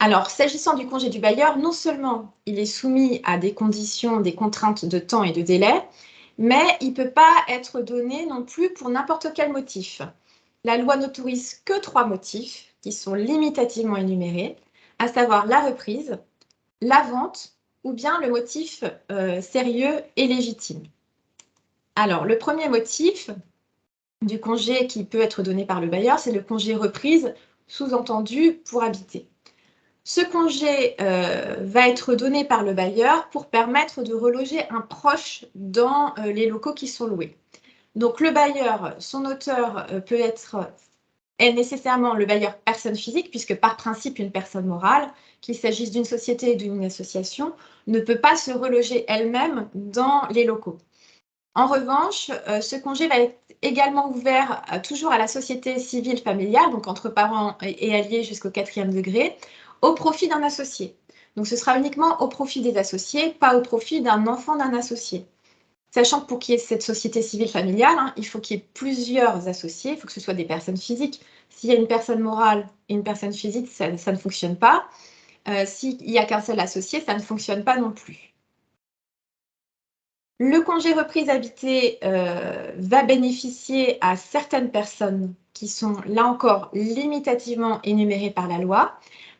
Alors, s'agissant du congé du bailleur, non seulement il est soumis à des conditions, des contraintes de temps et de délai, mais il ne peut pas être donné non plus pour n'importe quel motif. La loi n'autorise que 3 motifs qui sont limitativement énumérés, à savoir la reprise, la vente ou bien le motif sérieux et légitime. Alors, le premier motif du congé qui peut être donné par le bailleur, c'est le congé reprise, sous-entendu pour habiter. Ce congé va être donné par le bailleur pour permettre de reloger un proche dans les locaux qui sont loués. Donc le bailleur, son auteur est nécessairement le bailleur personne physique, puisque par principe une personne morale, qu'il s'agisse d'une société ou d'une association, ne peut pas se reloger elle-même dans les locaux. En revanche, ce congé va être également ouvert toujours à la société civile familiale, donc entre parents et alliés jusqu'au 4e degré, au profit d'un associé. Donc ce sera uniquement au profit des associés, pas au profit d'un enfant d'un associé. Sachant que pour qu'il y ait cette société civile familiale, il faut qu'il y ait plusieurs associés, il faut que ce soit des personnes physiques. S'il y a une personne morale et une personne physique, ça ne fonctionne pas. S'il n'y a qu'un seul associé, ça ne fonctionne pas non plus. Le congé reprise habité va bénéficier à certaines personnes qui sont, là encore, limitativement énumérées par la loi,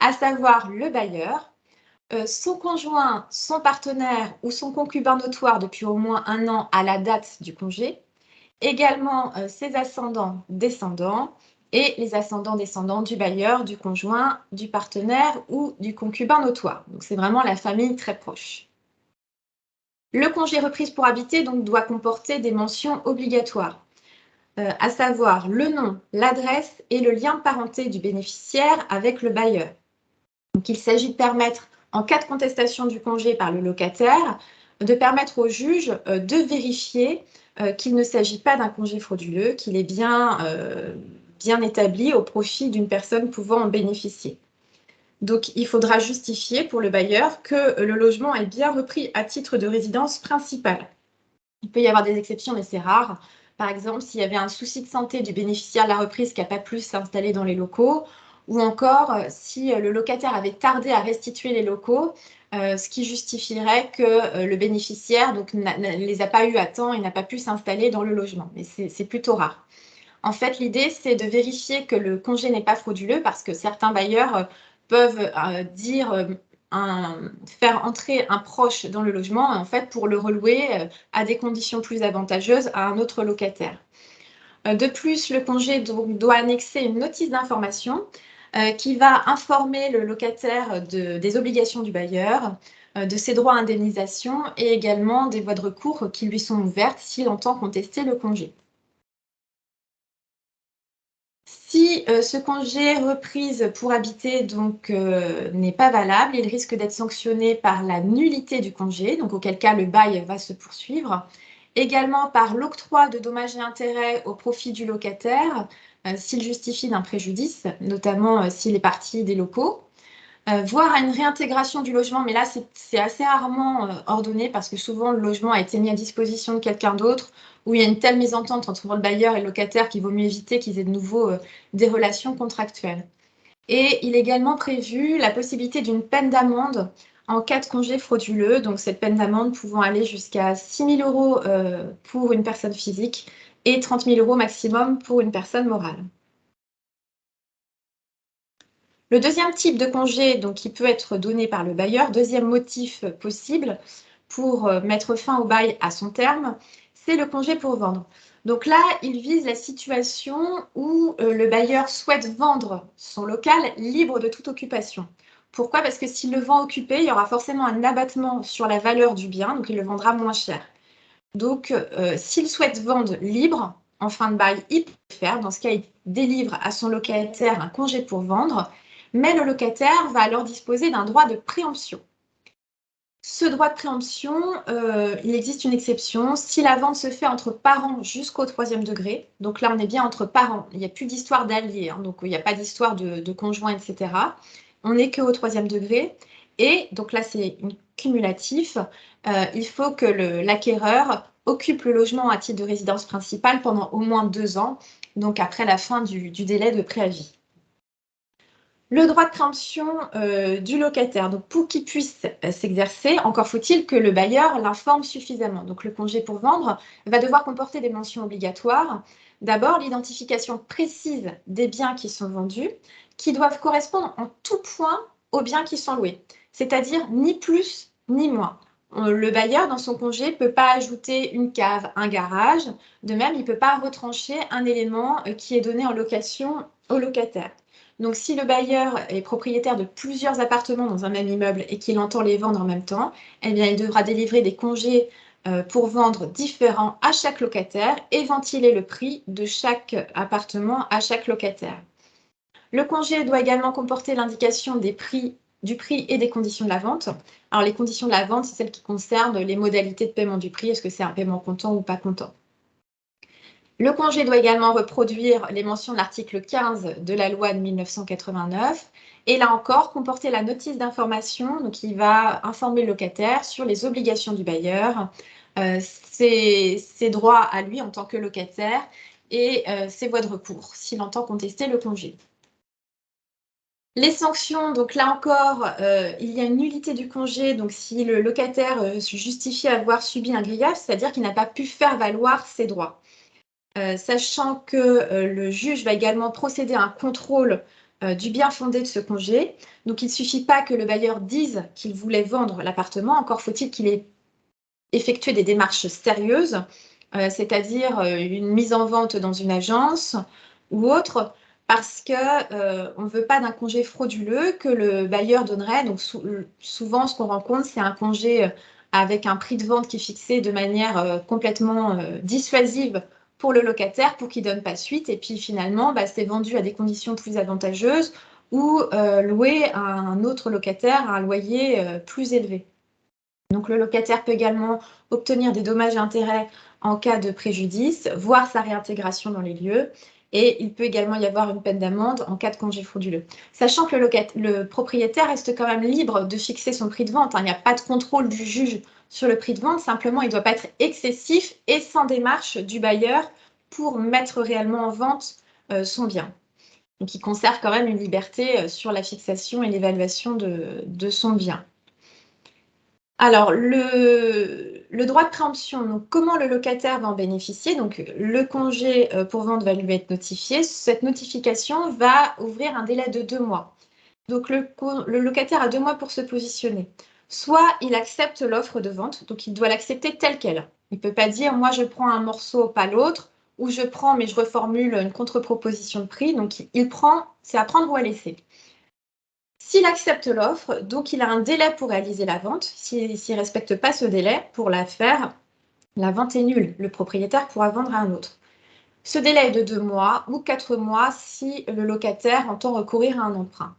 à savoir le bailleur, son conjoint, son partenaire ou son concubin notoire depuis au moins 1 an à la date du congé, également ses ascendants descendants et les ascendants descendants du bailleur, du conjoint, du partenaire ou du concubin notoire. Donc c'est vraiment la famille très proche. Le congé reprise pour habiter donc, doit comporter des mentions obligatoires, à savoir le nom, l'adresse et le lien de parenté du bénéficiaire avec le bailleur. Donc, il s'agit de permettre, en cas de contestation du congé par le locataire, de permettre au juge de vérifier qu'il ne s'agit pas d'un congé frauduleux, qu'il est bien établi au profit d'une personne pouvant en bénéficier. Donc, il faudra justifier pour le bailleur que le logement est bien repris à titre de résidence principale. Il peut y avoir des exceptions, mais c'est rare. Par exemple, s'il y avait un souci de santé du bénéficiaire de la reprise qui n'a pas pu s'installer dans les locaux, ou encore si le locataire avait tardé à restituer les locaux, ce qui justifierait que le bénéficiaire ne les a pas eus à temps et n'a pas pu s'installer dans le logement. Mais c'est plutôt rare. En fait, l'idée, c'est de vérifier que le congé n'est pas frauduleux parce que certains bailleurs peuvent faire entrer un proche dans le logement en fait, pour le relouer à des conditions plus avantageuses à un autre locataire. De plus, le congé doit annexer une notice d'information qui va informer le locataire des obligations du bailleur, de ses droits à indemnisation et également des voies de recours qui lui sont ouvertes s'il entend contester le congé. Si ce congé reprise pour habiter n'est pas valable, il risque d'être sanctionné par la nullité du congé, donc auquel cas le bail va se poursuivre, également par l'octroi de dommages et intérêts au profit du locataire s'il justifie d'un préjudice, notamment s'il est parti des locaux, voire à une réintégration du logement, mais là c'est assez rarement ordonné parce que souvent le logement a été mis à disposition de quelqu'un d'autre, où il y a une telle mésentente entre le bailleur et le locataire qu'il vaut mieux éviter qu'ils aient de nouveau des relations contractuelles. Et il est également prévu la possibilité d'une peine d'amende en cas de congé frauduleux, donc cette peine d'amende pouvant aller jusqu'à 6 000 € pour une personne physique et 30 000 € maximum pour une personne morale. Le deuxième type de congé donc, qui peut être donné par le bailleur, deuxième motif possible pour mettre fin au bail à son terme, c'est le congé pour vendre. Donc là, il vise la situation où le bailleur souhaite vendre son local libre de toute occupation. Pourquoi? Parce que s'il le vend occupé, il y aura forcément un abattement sur la valeur du bien, donc il le vendra moins cher. Donc, s'il souhaite vendre libre, en fin de bail, il peut le faire. Dans ce cas, il délivre à son locataire un congé pour vendre, mais le locataire va alors disposer d'un droit de préemption. Ce droit de préemption, il existe une exception. Si la vente se fait entre parents jusqu'au 3e degré, donc là on est bien entre parents, il n'y a plus d'histoire d'alliés, donc il n'y a pas d'histoire de conjoint, etc. On n'est qu'au 3e degré. Et donc là c'est cumulatif, il faut que l'acquéreur occupe le logement à titre de résidence principale pendant au moins 2 ans, donc après la fin du délai de préavis. Le droit de préemption du locataire, donc pour qu'il puisse s'exercer, encore faut-il que le bailleur l'informe suffisamment. Donc le congé pour vendre va devoir comporter des mentions obligatoires. D'abord, l'identification précise des biens qui sont vendus, qui doivent correspondre en tout point aux biens qui sont loués, c'est-à-dire ni plus ni moins. Le bailleur, dans son congé, ne peut pas ajouter une cave, un garage. De même, il ne peut pas retrancher un élément qui est donné en location au locataire. Donc, si le bailleur est propriétaire de plusieurs appartements dans un même immeuble et qu'il entend les vendre en même temps, eh bien, il devra délivrer des congés pour vendre différents à chaque locataire et ventiler le prix de chaque appartement à chaque locataire. Le congé doit également comporter l'indication du prix et des conditions de la vente. Alors, les conditions de la vente, c'est celles qui concernent les modalités de paiement du prix. Est-ce que c'est un paiement comptant ou pas comptant? Le congé doit également reproduire les mentions de l'article 15 de la loi de 1989 et là encore comporter la notice d'information qui va informer le locataire sur les obligations du bailleur, ses droits à lui en tant que locataire et ses voies de recours s'il entend contester le congé. Les sanctions, donc là encore, il y a une nullité du congé, donc si le locataire se justifie avoir subi un grief, c'est-à-dire qu'il n'a pas pu faire valoir ses droits. Sachant que le juge va également procéder à un contrôle du bien fondé de ce congé. Donc, il ne suffit pas que le bailleur dise qu'il voulait vendre l'appartement, encore faut-il qu'il ait effectué des démarches sérieuses, c'est-à-dire une mise en vente dans une agence ou autre, parce qu'on ne veut pas d'un congé frauduleux que le bailleur donnerait. Donc, souvent, ce qu'on rencontre, c'est un congé avec un prix de vente qui est fixé de manière complètement dissuasive pour le locataire pour qu'il ne donne pas suite. Et puis finalement, c'est vendu à des conditions plus avantageuses ou loué à un autre locataire à un loyer plus élevé. Donc le locataire peut également obtenir des dommages et intérêts en cas de préjudice, voire sa réintégration dans les lieux. Et il peut également y avoir une peine d'amende en cas de congé frauduleux. Sachant que le propriétaire reste quand même libre de fixer son prix de vente. Il n'y a pas de contrôle du juge sur le prix de vente. Simplement, il ne doit pas être excessif et sans démarche du bailleur pour mettre réellement en vente son bien. Donc, il conserve quand même une liberté sur la fixation et l'évaluation de son bien. Alors, le droit de préemption, donc comment le locataire va en bénéficier? Donc, le congé pour vente va lui être notifié. Cette notification va ouvrir un délai de 2 mois. Donc, le locataire a 2 mois pour se positionner. Soit il accepte l'offre de vente, donc il doit l'accepter telle qu'elle. Il ne peut pas dire « moi, je prends un morceau, pas l'autre » ou « je prends, mais je reformule une contre-proposition de prix ». Donc, il prend, c'est à prendre ou à laisser. S'il accepte l'offre, donc il a un délai pour réaliser la vente. S'il ne respecte pas ce délai pour la faire, la vente est nulle. Le propriétaire pourra vendre à un autre. Ce délai est de 2 mois ou 4 mois si le locataire entend recourir à un emprunt.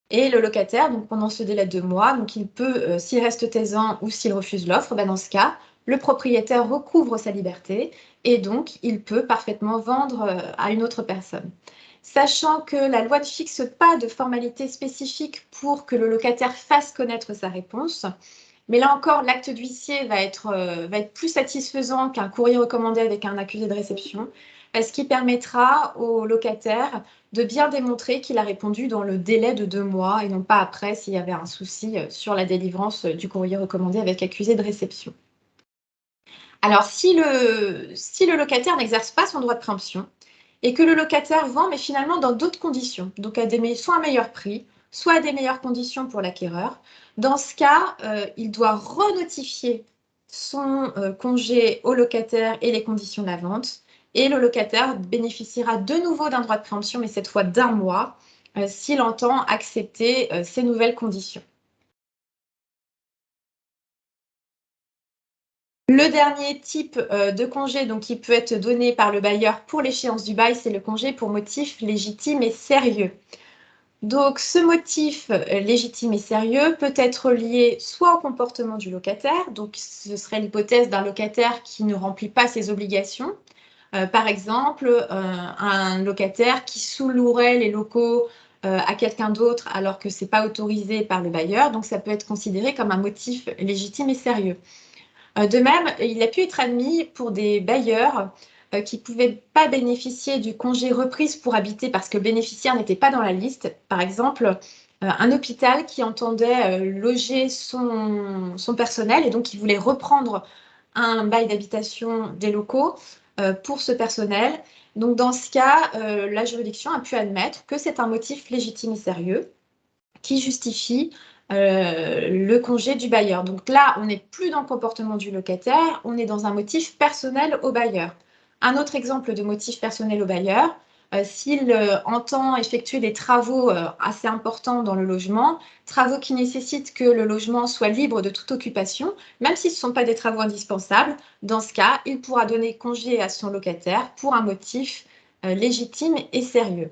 Et le locataire, donc pendant ce délai de 2 mois, donc il peut, s'il reste taisant ou s'il refuse l'offre, dans ce cas, le propriétaire recouvre sa liberté et donc il peut parfaitement vendre à une autre personne. Sachant que la loi ne fixe pas de formalité spécifique pour que le locataire fasse connaître sa réponse, mais là encore, l'acte d'huissier va être plus satisfaisant qu'un courrier recommandé avec un accusé de réception, ce qui permettra au locataire de bien démontrer qu'il a répondu dans le délai de 2 mois et non pas après s'il y avait un souci sur la délivrance du courrier recommandé avec accusé de réception. Alors, si le locataire n'exerce pas son droit de préemption et que le locataire vend, mais finalement dans d'autres conditions, donc soit à un meilleur prix, soit à des meilleures conditions pour l'acquéreur, dans ce cas, il doit renotifier son congé au locataire et les conditions de la vente. Et le locataire bénéficiera de nouveau d'un droit de préemption, mais cette fois d'1 mois, s'il entend accepter ces nouvelles conditions. Le dernier type de congé donc, qui peut être donné par le bailleur pour l'échéance du bail, c'est le congé pour motif légitime et sérieux. Donc, ce motif légitime et sérieux peut être lié soit au comportement du locataire, donc ce serait l'hypothèse d'un locataire qui ne remplit pas ses obligations. Par exemple, un locataire qui sous-louerait les locaux à quelqu'un d'autre alors que ce n'est pas autorisé par le bailleur, donc ça peut être considéré comme un motif légitime et sérieux. De même, il a pu être admis pour des bailleurs qui ne pouvaient pas bénéficier du congé reprise pour habiter parce que le bénéficiaire n'était pas dans la liste. Par exemple, un hôpital qui entendait loger son personnel et donc qui voulait reprendre un bail d'habitation des locaux pour ce personnel. Donc, dans ce cas, la juridiction a pu admettre que c'est un motif légitime et sérieux qui justifie le congé du bailleur. Donc là, on n'est plus dans le comportement du locataire, on est dans un motif personnel au bailleur. Un autre exemple de motif personnel au bailleur, s'il entend effectuer des travaux assez importants dans le logement, travaux qui nécessitent que le logement soit libre de toute occupation, même si ce ne sont pas des travaux indispensables, dans ce cas, il pourra donner congé à son locataire pour un motif légitime et sérieux.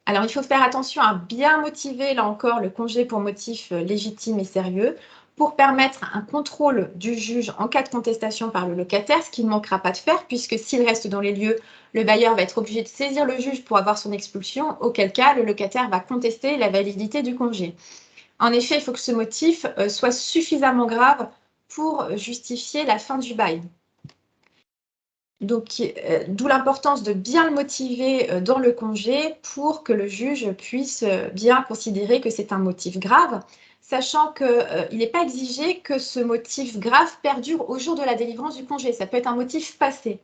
Alors, il faut faire attention à bien motiver, là encore, le congé pour motif légitime et sérieux pour permettre un contrôle du juge en cas de contestation par le locataire, ce qu'il ne manquera pas de faire, puisque s'il reste dans les lieux, le bailleur va être obligé de saisir le juge pour avoir son expulsion, auquel cas le locataire va contester la validité du congé. En effet, il faut que ce motif soit suffisamment grave pour justifier la fin du bail. Donc, d'où l'importance de bien le motiver dans le congé pour que le juge puisse bien considérer que c'est un motif grave, sachant qu'il n'est pas exigé que ce motif grave perdure au jour de la délivrance du congé. Ça peut être un motif passé.